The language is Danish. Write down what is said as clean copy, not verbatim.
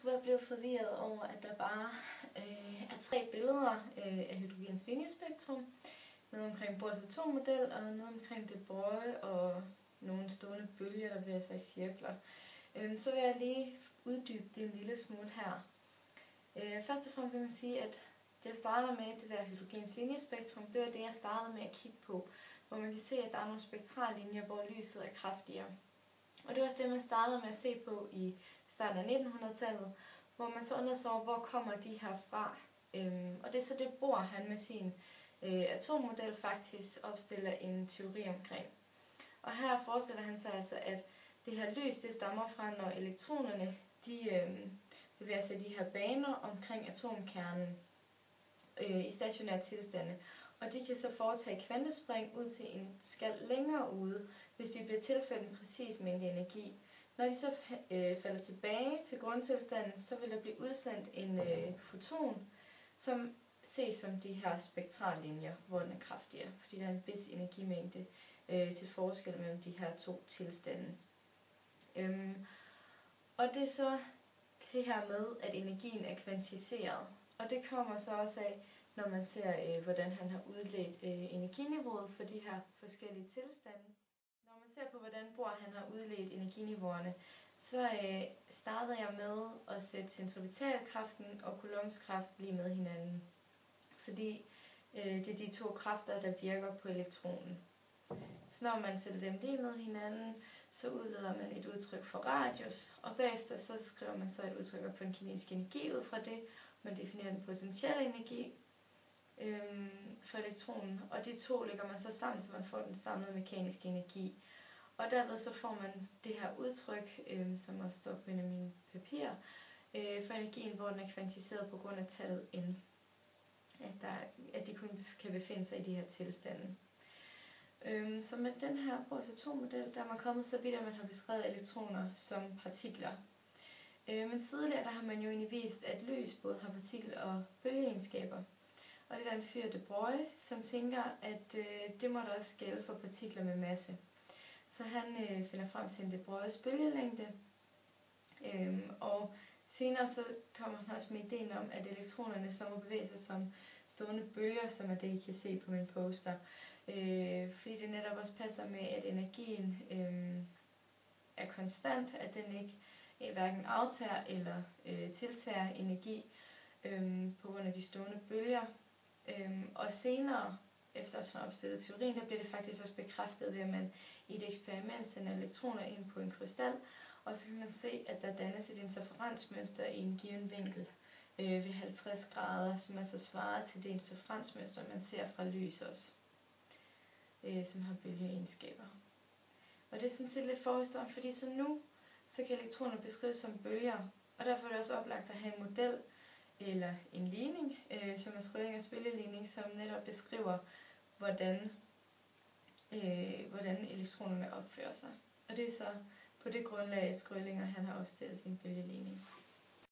skulle være blevet forvirret over, at der bare er 3 billeder af hydrogens linjespektrum. Noget omkring Bohrs atommodel, og noget omkring de Broglie og nogle stående bølger, der bevæger sig i cirkler. Så vil jeg lige uddybe det en lille smule her. Først og fremmest kan man sige, at det jeg starter med, det der hydrogens linjespektrum, det var det, jeg startede med at kigge på, hvor man kan se, at der er nogle spektrallinjer, hvor lyset er kraftigere. Og det var også det, man startede med at se på i starten af 1900-tallet, hvor man så undrede sig over, hvor kommer de her fra. Og det er så det Bohr, han med sin atommodel faktisk opstiller en teori omkring. Og her forestiller han sig altså, at det her lys, det stammer fra, når elektronerne de bevæger sig i de her baner omkring atomkernen i stationære tilstande. Og de kan så foretage kvantespring ud til en skal længere ude, hvis de bliver tilført en præcis mængde energi. Når de så falder tilbage til grundtilstanden, så vil der blive udsendt en foton, som ses som de her spektrallinjer, hvor den er kraftigere, fordi der er en vis energimængde til forskel mellem de her 2 tilstande. Og det er så det her med, at energien er kvantiseret. Og det kommer så også af, når man ser, hvordan han har udledt energiniveauet for de her forskellige tilstande. Når man ser på, hvordan Bohr han har udledt energiniveauerne, så startede jeg med at sætte centripetalkraften og Coulombs kraft lige med hinanden. Fordi det er de 2 kræfter, der virker på elektronen. Så når man sætter dem lige med hinanden, så udleder man et udtryk for radius, og bagefter så skriver man så et udtryk for den kinetiske energi ud fra det. Man definerer den potentielle energi for elektronen, og de 2 lægger man så sammen, så man får den samlede mekaniske energi. Og derved så får man det her udtryk, som også står på en af mine papirer, for energien, hvor den er kvantiseret på grund af tallet n. At de kun kan befinde sig i de her tilstande. Så med den her Bohrs atommodel, der er man kommet så vidt, at man har beskrevet elektroner som partikler. Men tidligere der har man jo egentlig vist, at lys både har partikel- og bølgeegenskaber. Og det er der en fyr, de Broglie, som tænker, at det må der også gælde for partikler med masse. Så han finder frem til en de Broglies bølgelængde, og senere så kommer han også med ideen om, at elektronerne så må bevæge sig som stående bølger, som er det, I kan se på min poster. Fordi det netop også passer med, at energien er konstant, at den ikke hverken aftager eller tiltager energi på grund af de stående bølger. Og senere, efter at han opstillede teorien, der blev det faktisk også bekræftet ved, at man i et eksperiment sender elektroner ind på en krystal, og så kan man se, at der dannes et interferensmønster i en given vinkel ved 50 grader, som altså svarer til det interferensmønster, man ser fra lys også, som har bølgeegenskaber. Og det er sådan set lidt forhistorien, fordi så nu så kan elektroner beskrives som bølger, og derfor er det også oplagt at have en model eller en ligning, som er Schrödingers bølgeligning, som netop beskriver, hvordan elektronerne opfører sig. Og det er så på det grundlag, at Schrödinger han har opstillet sin bølgeligning.